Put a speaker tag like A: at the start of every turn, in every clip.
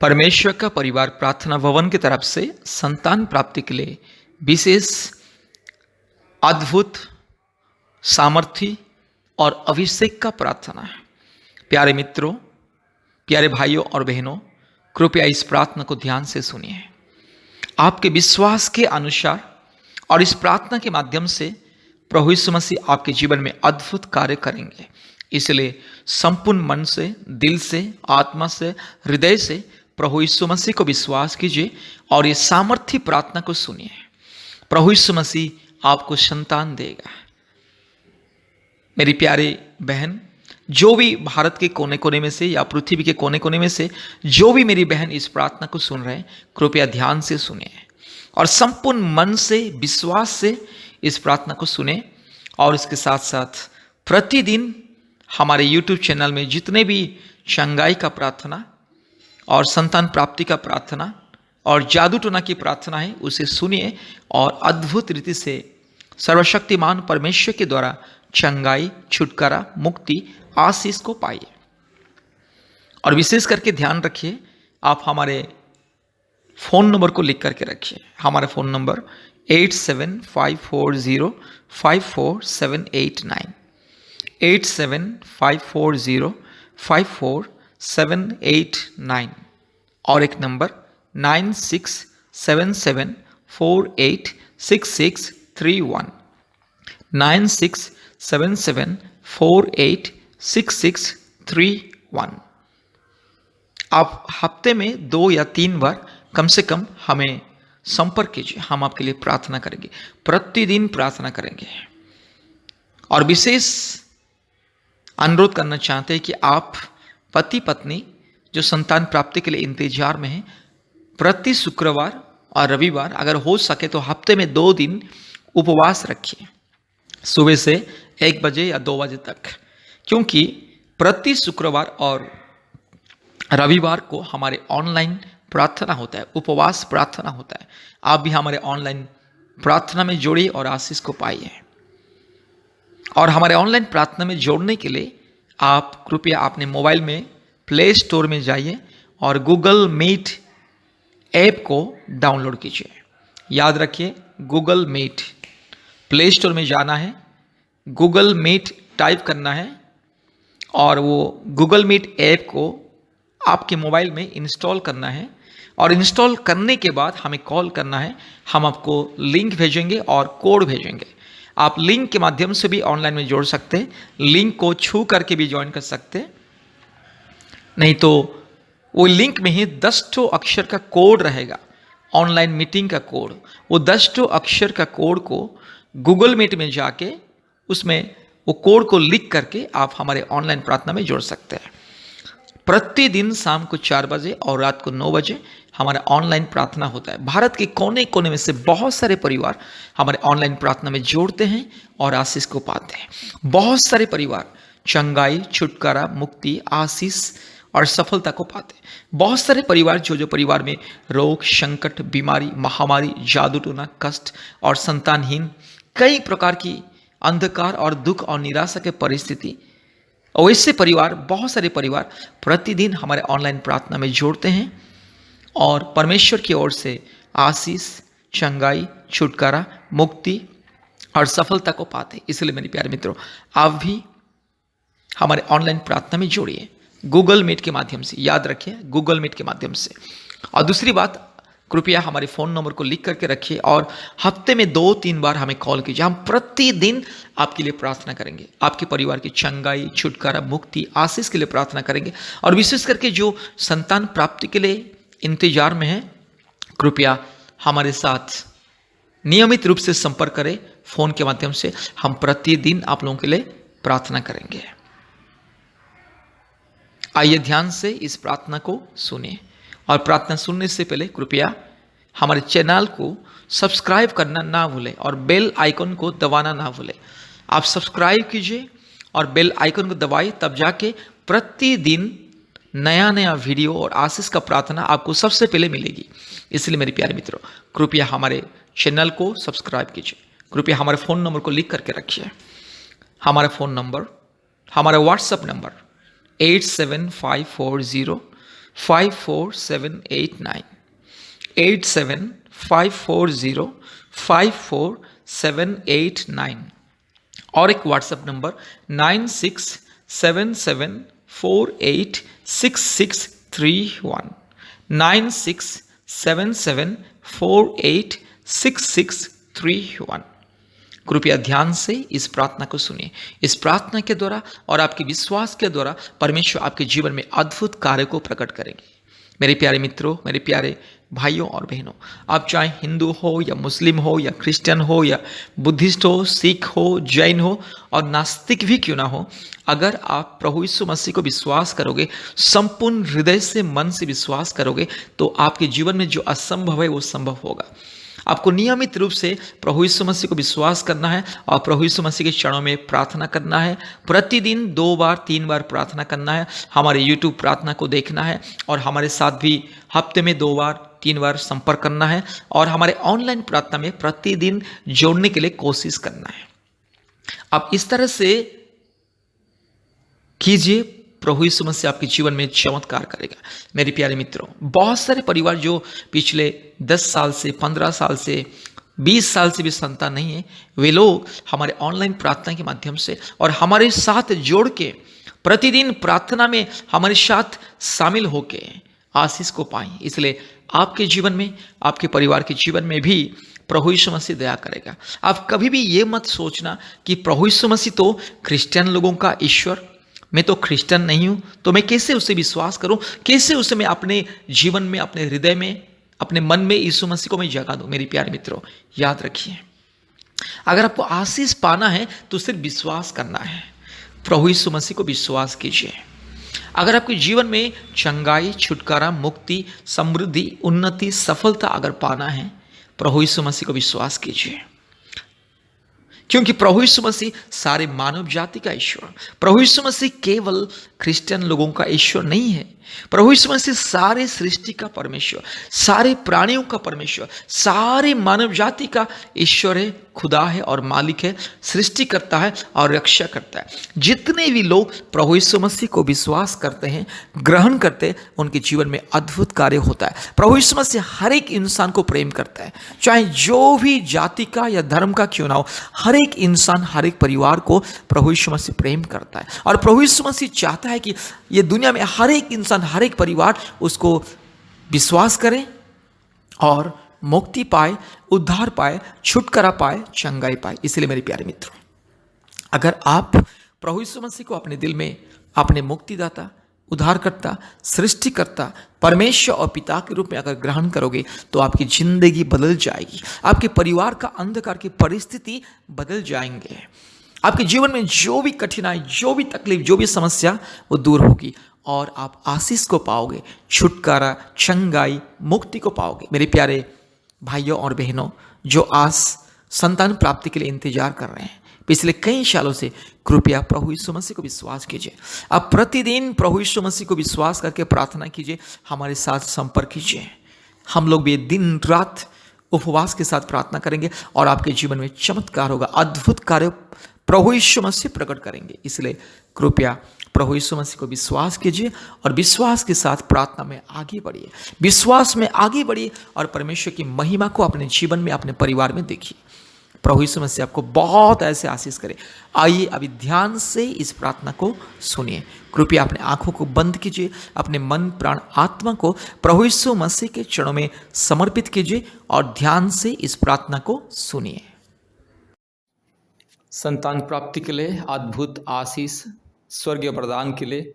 A: परमेश्वर का परिवार प्रार्थना भवन की तरफ से संतान प्राप्ति के लिए विशेष अद्भुत सामर्थ्य और अभिषेक का प्रार्थना है। प्यारे मित्रों, प्यारे भाइयों और बहनों, कृपया इस प्रार्थना को ध्यान से सुनिए। आपके विश्वास के अनुसार और इस प्रार्थना के माध्यम से प्रभु यीशु मसीह आपके जीवन में अद्भुत कार्य करेंगे। इसलिए संपूर्ण मन से, दिल से, आत्मा से, हृदय से प्रभु यीशु मसीह को विश्वास कीजिए और ये सामर्थ्य प्रार्थना को सुनिए। प्रभु यीशु मसीह आपको संतान देगा। मेरी प्यारी बहन, जो भी भारत के कोने कोने में से या पृथ्वी के कोने कोने में से जो भी मेरी बहन इस प्रार्थना को सुन रहे हैं, कृपया ध्यान से सुनिए और संपूर्ण मन से, विश्वास से इस प्रार्थना को सुने। और इसके साथ साथ प्रतिदिन हमारे YouTube चैनल में जितने भी चंगाई का प्रार्थना और संतान प्राप्ति का प्रार्थना और जादू टोना की प्रार्थना है, उसे सुनिए और अद्भुत रीति से सर्वशक्तिमान परमेश्वर के द्वारा चंगाई, छुटकारा, मुक्ति, आशीष को पाइए। और विशेष करके ध्यान रखिए, आप हमारे फ़ोन नंबर को लिख करके रखिए। हमारा फ़ोन नंबर 8754054789 8754054789 और एक नंबर 9677486631 9677486631। आप हफ्ते में 2 या 3 बार कम से कम हमें संपर्क कीजिए। हम आपके लिए प्रार्थना करेंगे, प्रतिदिन प्रार्थना करेंगे। और विशेष अनुरोध करना चाहते हैं कि आप पति पत्नी जो संतान प्राप्ति के लिए इंतजार में हैं, प्रति शुक्रवार और रविवार अगर हो सके तो हफ्ते में 2 दिन उपवास रखिए, सुबह से 1 बजे या 2 बजे तक, क्योंकि प्रति शुक्रवार और रविवार को हमारे ऑनलाइन प्रार्थना होता है, उपवास प्रार्थना होता है। आप भी हमारे ऑनलाइन प्रार्थना में जोड़िए और आशीष को पाइए। और हमारे ऑनलाइन प्रार्थना में जोड़ने के लिए आप कृपया अपने मोबाइल में प्ले स्टोर में जाइए और गूगल मीट ऐप को डाउनलोड कीजिए। याद रखिए, गूगल मीट, प्ले स्टोर में जाना है, गूगल मीट टाइप करना है और वो गूगल मीट ऐप को आपके मोबाइल में इंस्टॉल करना है। और इंस्टॉल करने के बाद हमें कॉल करना है, हम आपको लिंक भेजेंगे और कोड भेजेंगे। आप लिंक के माध्यम से भी ऑनलाइन में जोड़ सकते हैं, लिंक को छू करके भी ज्वाइन कर सकते हैं, नहीं तो वो लिंक में ही 10 अक्षर का कोड रहेगा, ऑनलाइन मीटिंग का कोड। वो 10 अक्षर का कोड को गूगल मीट में जाके उसमें वो कोड को लिख करके आप हमारे ऑनलाइन प्रार्थना में जोड़ सकते हैं। प्रतिदिन शाम को 4 बजे और रात को 9 बजे हमारा ऑनलाइन प्रार्थना होता है। भारत के कोने कोने में से बहुत सारे परिवार हमारे ऑनलाइन प्रार्थना में जोड़ते हैं और आशीष को पाते हैं। बहुत सारे परिवार चंगाई, छुटकारा, मुक्ति, आशीष और सफलता को पाते हैं। बहुत सारे परिवार जो परिवार में रोग, संकट, बीमारी, महामारी, जादू टोना, कष्ट और संतानहीन कई प्रकार की अंधकार और दुख और निराशा के परिस्थिति, और ऐसे परिवार, बहुत सारे परिवार प्रतिदिन हमारे ऑनलाइन प्रार्थना में जोड़ते हैं और परमेश्वर की ओर से आशीष, चंगाई, छुटकारा, मुक्ति और सफलता को पाते हैं। इसलिए मेरे प्यारे मित्रों, आप भी हमारे ऑनलाइन प्रार्थना में जोड़िए गूगल मीट के माध्यम से। याद रखिए, गूगल मीट के माध्यम से। और दूसरी बात, कृपया हमारे फ़ोन नंबर को लिख करके रखिए और हफ्ते में 2-3 बार हमें कॉल कीजिए। हम प्रतिदिन आपके लिए प्रार्थना करेंगे, आपके परिवार की चंगाई, छुटकारा, मुक्ति, आशीष के लिए प्रार्थना करेंगे। और विशेष करके जो संतान प्राप्ति के लिए इंतजार में है, कृपया हमारे साथ नियमित रूप से संपर्क करें फ़ोन के माध्यम से। हम प्रतिदिन आप लोगों के लिए प्रार्थना करेंगे। आइए ध्यान से इस प्रार्थना को सुनिए। और प्रार्थना सुनने से पहले कृपया हमारे चैनल को सब्सक्राइब करना ना भूलें और बेल आइकन को दबाना ना भूलें। आप सब्सक्राइब कीजिए और बेल आइकन को दबाइए, तब जाके प्रतिदिन नया नया वीडियो और आशीष का प्रार्थना आपको सबसे पहले मिलेगी। इसलिए मेरे प्यारे मित्रों, कृपया हमारे चैनल को सब्सक्राइब कीजिए। कृपया हमारे फ़ोन नंबर को लिख करके रखिए। हमारा फ़ोन नंबर, हमारा व्हाट्सएप नंबर 87540 54789, 8754054789। और एक व्हाट्सएप नंबर 9677486631, 9677486631। कृपया ध्यान से इस प्रार्थना को सुनिए। इस प्रार्थना के द्वारा और आपके विश्वास के द्वारा परमेश्वर आपके जीवन में अद्भुत कार्य को प्रकट करेंगे। मेरे प्यारे मित्रों, मेरे प्यारे भाइयों और बहनों, आप चाहे हिंदू हो या मुस्लिम हो या क्रिश्चियन हो या बुद्धिस्ट हो, सिख हो, जैन हो और नास्तिक भी क्यों ना हो, अगर आप प्रभु यीशु मसीह को विश्वास करोगे, संपूर्ण हृदय से, मन से विश्वास करोगे, तो आपके जीवन में जो असंभव है वो संभव होगा। आपको नियमित रूप से प्रभु यीशु मसीह को विश्वास करना है और प्रभु यीशु मसीह के चरणों में प्रार्थना करना है। प्रतिदिन 2 बार 3 बार प्रार्थना करना है। हमारे यूट्यूब प्रार्थना को देखना है और हमारे साथ भी हफ्ते में 2 बार 3 बार संपर्क करना है और हमारे ऑनलाइन प्रार्थना में प्रतिदिन जोड़ने के लिए कोशिश करना है। आप इस तरह से कीजिए, प्रभु यीशु मसीह आपके जीवन में चमत्कार करेगा। मेरे प्यारे मित्रों, बहुत सारे परिवार जो पिछले 10 साल से, 15 साल से, 20 साल से भी संतान नहीं है, वे लोग हमारे ऑनलाइन प्रार्थना के माध्यम से और हमारे साथ जोड़ के प्रतिदिन प्रार्थना में हमारे साथ शामिल होके आशीष को पाएं। इसलिए आपके जीवन में, आपके परिवार के जीवन में भी प्रभु यीशु मसीह दया करेगा। आप कभी भी ये मत सोचना कि प्रभु यीशु मसीह तो क्रिश्चियन लोगों का ईश्वर, मैं तो क्रिश्चियन नहीं हूं, तो मैं कैसे उसे विश्वास करूं, कैसे उसे मैं अपने जीवन में, अपने हृदय में, अपने मन में यीशु मसीह को मैं जगा दूं। मेरी प्यारे मित्रों, याद रखिए, अगर आपको आशीष पाना है तो सिर्फ विश्वास करना है। प्रभु यीशु मसीह को विश्वास कीजिए। अगर आपके जीवन में चंगाई, छुटकारा, मुक्ति, समृद्धि, उन्नति, सफलता अगर पाना है, प्रभु यीशु मसीह को विश्वास कीजिए। क्योंकि प्रभु यीशु मसीह सारे मानव जाति का ईश्वर, प्रभु यीशु मसीह केवल क्रिश्चियन लोगों का ईश्वर नहीं है। प्रभु यीशु मसीह सारे सृष्टि का परमेश्वर, सारे प्राणियों का परमेश्वर, सारे मानव जाति का ईश्वर है, खुदा है और मालिक है, सृष्टि करता है और रक्षा करता है। जितने भी लोग प्रभु यीशु मसीह को विश्वास करते हैं, ग्रहण करते हैं, उनके जीवन में अद्भुत कार्य होता है। प्रभु यीशु मसीह हर एक इंसान को प्रेम करता है, चाहे जो भी जाति का या धर्म का क्यों ना हो। हर एक इंसान, हर एक परिवार को प्रभु यीशु मसीह प्रेम करता है और प्रभु यीशु मसीह चाहता है कि ये दुनिया में हर एक इंसान, हर एक परिवार उसको विश्वास करे और मुक्ति पाए, उद्धार पाए, छुटकारा पाए, चंगाई पाए। इसलिए मेरे प्यारे मित्रों, अगर आप प्रभु यीशु मसीह को अपने दिल में अपने मुक्तिदाता, उद्धारकर्ता, सृष्टिकर्ता, परमेश्वर और पिता के रूप में अगर ग्रहण करोगे तो आपकी जिंदगी बदल जाएगी। आपके परिवार का अंधकार की परिस्थिति बदल जाएंगे। आपके जीवन में जो भी कठिनाई, जो भी तकलीफ, जो भी समस्या, वो दूर होगी और आप आशीष को पाओगे, छुटकारा, चंगाई, मुक्ति को पाओगे। मेरे प्यारे भाइयों और बहनों, जो आज संतान प्राप्ति के लिए इंतजार कर रहे हैं पिछले कई सालों से, कृपया प्रभु यीशु मसीह को विश्वास कीजिए। आप प्रतिदिन प्रभु यीशु मसीह को विश्वास करके प्रार्थना कीजिए, हमारे साथ संपर्क कीजिए। हम लोग भी दिन रात उपवास के साथ प्रार्थना करेंगे और आपके जीवन में चमत्कार होगा, अद्भुत कार्य प्रभु यीशु मसीह प्रकट करेंगे। इसलिए कृपया प्रभु यीशु मसीह को विश्वास कीजिए और विश्वास के साथ प्रार्थना में आगे बढ़िए, विश्वास में आगे बढ़िए और परमेश्वर की महिमा को अपने जीवन में, अपने परिवार में देखिए। प्रभु यीशु मसीह आपको बहुत ऐसे आशीष करे। आइए अभी ध्यान से इस प्रार्थना को सुनिए। कृपया अपने आंखों को बंद कीजिए, अपने मन, प्राण, आत्मा को प्रभु यीशु मसीह के चरणों में समर्पित कीजिए और ध्यान से इस प्रार्थना को सुनिए। संतान प्राप्ति के लिए अद्भुत आशीष, स्वर्गीय वरदान के लिए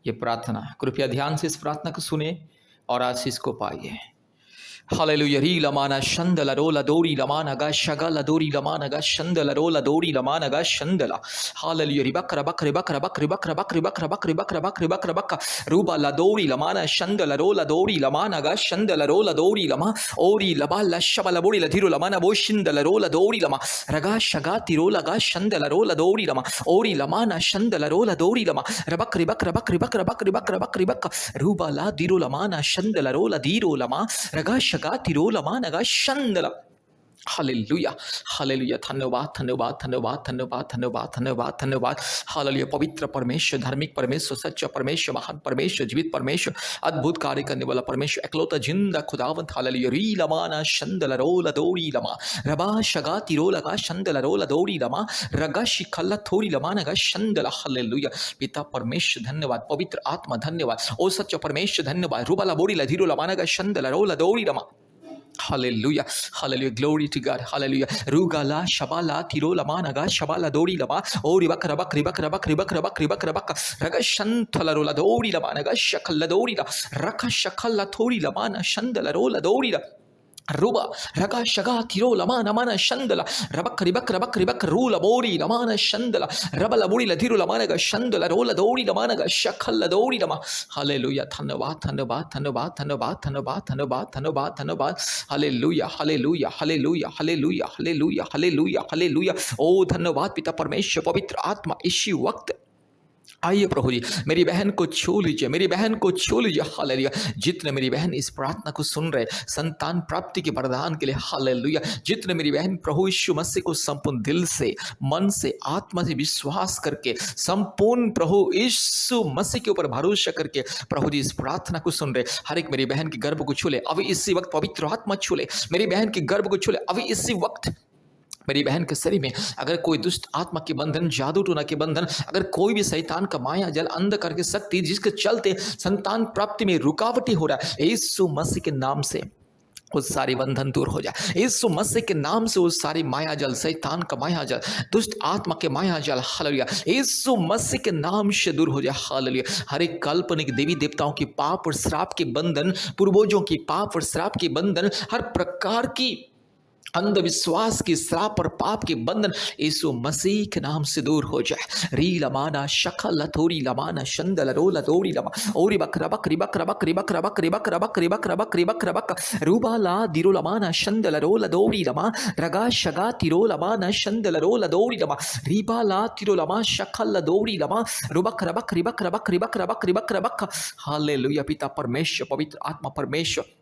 A: ये प्रार्थना, कृपया ध्यान से इस प्रार्थना को सुनिए और आशीष को पाइए। Hallelujah. Ri lamana shandala rola dori lamana ga shagala dori lamana ga shandala rola dori lamana ga shandala. Hallelujah. Ribakra bakri bakra bakri bakra bakri bakra bakri bakra bakri bakra bakka ruba la dori lamana shandala rola dori lamana ga shandala rola dori lama ori labala shabala bori la thiru lamana bo shindala rola dori lama raga shaga tirola ga shandala rola dori lama ori lamana shandala rola dori lama rabakri bakra bakri bakra bakri bakra bakri bakka ruba la diru lamana shandala rola diru lama raga Shagati rola managa shandala. Hallelujah, hallelujah. धन्यवाद, धन्यवाद, धन्यवाद, धन्यवाद, धन्यवाद, धन्यवाद, धन्यवाद। Hallelujah. पवित्र परमेश्वर, धार्मिक परमेश्वर, सच्चा परमेश्वर, महान परमेश्वर, जीवित परमेश्वर, अद्भुत कार्य करने वाला परमेश्वर, एकलौता जिंदा खुदावंत। हालेलुया। री लमाना शंदल रोला दौड़ी लमा, रबा शगा तिरो लगा शंदल रोला दौड़ी लमा, रगा शिखल्ला थोड़ी लमाना गा शंदला। हालेलुया। पिता परमेश्वर धन्यवाद, पवित्र आत्मा धन्यवाद, ओ सच्चा परमेश्वर धन्यवाद। रुबाला बोड़ी लधीरो लमाना गा शंदल रोला दौड़ी लमा। Hallelujah, hallelujah, glory to God, hallelujah. Rugala, Shabala, Tirola Managa, Shabala Dori Lama, Ori Bakarabak, Ribakarabak, Ribakarabak, Ribakarabak, Ragashantala Dori Lamanaga, Shakala Dori, Raka Shakala Tori Lamana, Shandala Rola Dori. Ruba, Raga Shaga, Tiro, Lamana, Mana, Shandala, Rabak, Ribak, Rabak, Ribak, Rula, Bori, Lamana, Shandala, Rabala, Bori, Latiro, Lamanaga, Shandala, Rola, Dori, Lamanaga, Shakala, Dori, Lama. Hallelujah, Thanabat, Thanabat, Thanabat, Thanabat, Thanabat, Thanabat, Thanabat, Thanabat. Hallelujah, Hallelujah, Hallelujah, Hallelujah, Hallelujah, Hallelujah, Hallelujah. Oh, धन्यवाद पिता परमेश्वर, पवित्र आत्मा, इसी वक्त आइए प्रभु जी, मेरी बहन को छू लीजिए, मेरी बहन को छू लीजिए। हालेलुया। जितने मेरी बहन इस प्रार्थना को सुन रहे, संतान प्राप्ति के वरदान के लिए, हालेलुया। जितने मेरी बहन प्रभु यीशु मसीह को संपूर्ण दिल से, मन से, आत्मा से विश्वास करके, संपूर्ण प्रभु यीशु मसीह के ऊपर भरोसा करके प्रभु जी इस प्रार्थना को सुन रहे, हर एक मेरी बहन के गर्भ को छू ले अभी इसी वक्त। पवित्र आत्मा छू ले मेरी बहन के गर्भ को, छू ले अभी इसी वक्त। मेरी बहन के शरीर में अगर कोई दुष्ट आत्मा के बंधन, जादू टोना के बंधन, अगर कोई भी शैतान का माया जल, अंधकार की शक्ति जिसके चलते संतान प्राप्ति में रुकावटी हो रहा है, यीशु मसीह के नाम से वो सारे बंधन दूर हो जाए। यीशु मसीह के नाम से वो सारी माया जल, शैतान का माया जल, दुष्ट आत्मा के माया जल, हालेलुया, यीशु मसीह के नाम से दूर हो जाए। हालेलुया। हर एक काल्पनिक देवी देवताओं की पाप और श्राप के बंधन, पूर्वजों की पाप और श्राप के बंधन, हर प्रकार की अंधविश्वास की श्राप और पाप के बंधन यीशु मसीह के नाम से दूर हो जाए। री लमाना शखा लथोरी लमाना शंदल रो लथोरी लमा, ओरी बक रबक रिबक रबक रिबक रबक रिबक रबक रिबक रबक रिबक रबक, रूबाला दिरो लमाना शंदल रो लदोरी लमा, रगा शगा तिरो लमाना शंदल रो लदोरी लमा, रीबाला तिरो लमा शखा लदोरी लमा, रुबक रबक रिबक रबक रिबक रबक रिबक रबक। हालेलुया। पिता परमेश्वर, पवित्र आत्मा परमेश्वर,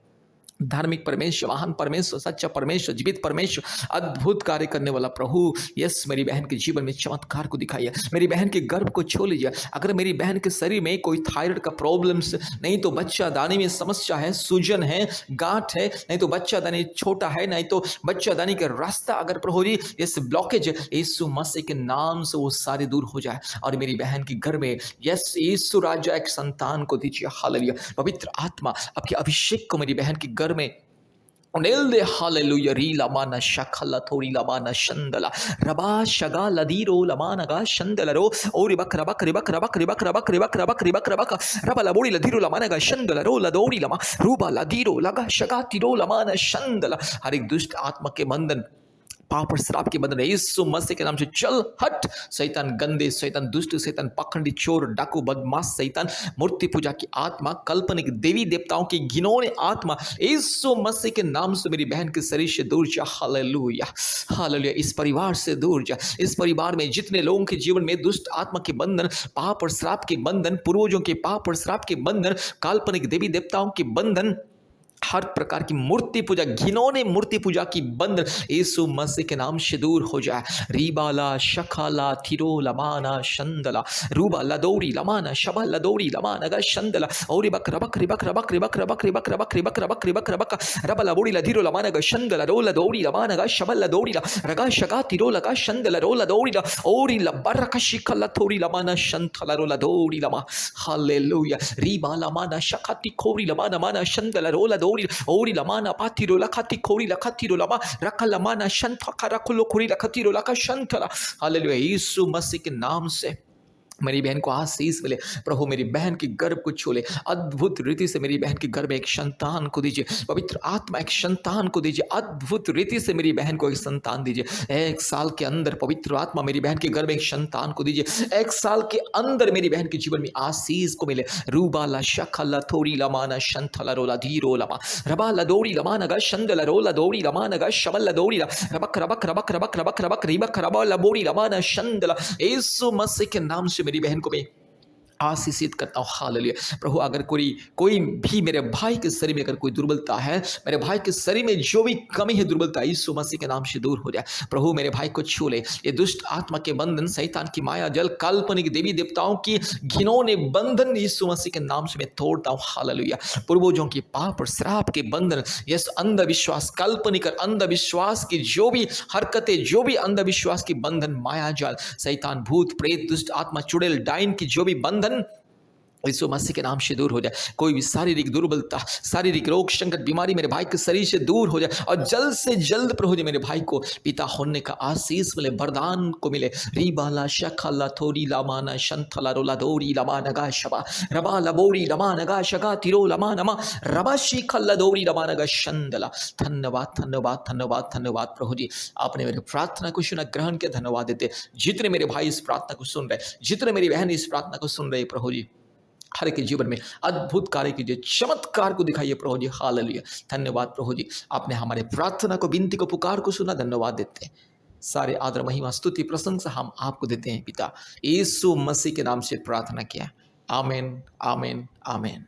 A: धार्मिक परमेश्वर, महान परमेश्वर, सच्चा परमेश्वर, जीवित परमेश्वर, अद्भुत कार्य करने वाला प्रभु, यस मेरी बहन के जीवन में चमत्कार को दिखाइए। मेरी बहन के गर्भ को छू लीजिए। अगर मेरी बहन के शरीर में कोई थायराइड का प्रॉब्लम्स, नहीं तो बच्चा दानी में समस्या है, सूजन है, गांठ है, नहीं तो बच्चा दानी छोटा है, नहीं तो बच्चा दानी का रास्ता अगर प्रभु जी यस ब्लॉकेज है, यीशु मसीह के नाम से वो सारे दूर हो जाए और मेरी बहन के घर में यस यीशु राजा एक संतान को दीजिए। हालेलुया। पवित्र आत्मा आपके अभिषेक को मेरी बहन के घर में उनेल दे। हालेलुया। री लमाना शखला थोड़ी लमाना शंदला, रबा शगा लदीरो लमाना गा शंदला रो, ओरी बक रबक रिबक रबक रिबक रबक रिबक रबक रिबक रबक, रबा लबोड़ी लदीरो लमाना गा शंदला रो लदोड़ी लमा, रूबा लदीरो लगा शगा तिरो लमाना शंदला। हर एक दुष्ट आत्मा के बंधन, पाप और श्राप के बंधन यीशु मसीह के नाम से चल हट। शैतान गंदे, शैतान दुष्ट, शैतान पखंडी, चोर, डाकू, बदमाश, शैतान मूर्ति पूजा की आत्मा, काल्पनिक देवी देवताओं की घिनौनी आत्मा, यीशु मसीह के नाम से मेरी बहन के शरीर से दूर जा। Hallelujah, hallelujah. इस परिवार से दूर जा। इस परिवार में जितने लोगों के जीवन में दुष्ट आत्मा के बंधन, पाप और श्राप के बंधन, पूर्वजों के पाप और श्राप के बंधन, काल्पनिक देवी देवताओं के बंधन, हर प्रकार की मूर्ति पूजा, घिनौने मूर्ति पूजा की बंधन यीशु मसीह के नाम से दूर हो जाए। रीबाला शखाला थिरो लमाना शंदला, रूबा लदौरी लमाना शबा लदौरी लमाना गा शंदला, और बक रबक रिबक रबक रिबक रबक रिबक रबक रिबक रबक रिबक रबक, रबा लबोड़ी लधीरो लमाना गा शंदला रो लदौरी लमाना गा शबा लदौरी रगा शगा तिरो लगा शंदला रो लदौरी ओरी लबरका शिखला थोरी लमाना शंथला रो लदौरी लमा। हालेलुया। रीबा लमाना शखाती खोरी लमाना माना शंदला रो लदौरी ओरी लमाना पातिरो लखाती खोरी लखातीरो लमा, रका लमाना शंथ खरा खुलो खोरी लखातीरो लका शंथला। हालेलुया। यीशु मसीह के नाम से मेरी बहन को आशीष मिले। प्रभु मेरी बहन की गर्भ को छू ले, अद्भुत रीति से मेरी बहन के गर्भ में एक संतान को दीजिए। पवित्र आत्मा एक संतान को दीजिए, अद्भुत रीति से मेरी बहन को एक संतान दीजिए। 1 साल के अंदर पवित्र आत्मा मेरी बहन के गर्भ में एक संतान को दीजिए। 1 साल के अंदर मेरी बहन के जीवन में आशीष को मिले। रूबाला शखला थोड़ी लमाना शंथला रोला धीरो लमा, रबाला दौड़ी लमाना गा शंदला रोला दौड़ी लमाना गा शबला दौड़ी रबक रबक रबक रबक रबक रबक रिबक रबा लबोड़ी लमाना शंदला। यीशु मसीह के नाम से मेरी बहन को मैं आशीषित करता हूँ। हालेलुया। प्रभु अगर कोई भी मेरे भाई के शरीर में अगर कोई दुर्बलता है, मेरे भाई के शरीर में जो भी कमी है, दुर्बलता, यीशु मसीह के नाम से दूर हो जाए। प्रभु मेरे भाई को छू ले। ये दुष्ट आत्मा के बंधन, शैतान की माया जल, काल्पनिक देवी देवताओं की घिनौने बंधन यीशु मसीह के नाम से मैं तोड़ता हूँ। हालेलुया। पूर्वजों की पाप और श्राप के बंधन, यस अंधविश्वास, काल्पनिक और अंधविश्वास की जो भी हरकतें, जो भी अंधविश्वास की बंधन, माया जाल, शैतान, भूत प्रेत, दुष्ट आत्मा, चुड़ैल, डाइन की जो भी बंधन, यीशु मसीह के नाम से दूर हो जाए। कोई भी शारीरिक दुर्बलता, शारीरिक रोग, संकट, बीमारी मेरे भाई के शरीर से दूर हो जाए और जल्द से जल्द प्रभु जी मेरे भाई को पिता होने का आशीष मिले, वरदान को मिले। रीबाला शखला थोरी लामाना शंथला रोला दोरी लमा नगा शबा रबा लबोरी लमा नगा शगा तिरो लमा नमा रबा शिखला दोरी लमा नगा शंदला। धन्यवाद, धन्यवाद, धन्यवाद, धन्यवाद प्रभु जी, आपने मेरे प्रार्थना को सुना, ग्रहण किया। धन्यवाद देते जितने मेरे भाई इस प्रार्थना को सुन रहे, जितने मेरी बहन इस प्रार्थना को सुन रहे, प्रभु जी हर एक के जीवन में अद्भुत कार्य कीजिए, चमत्कार को दिखाइए प्रभु जी। हालेलुया। धन्यवाद प्रभु जी, आपने हमारे प्रार्थना को, विनती को, पुकार को सुना। धन्यवाद देते हैं। सारे आदर, महिमा, स्तुति, प्रशंसा हम आपको देते हैं पिता। यीशु मसीह के नाम से प्रार्थना किया। आमीन, आमीन, आमीन।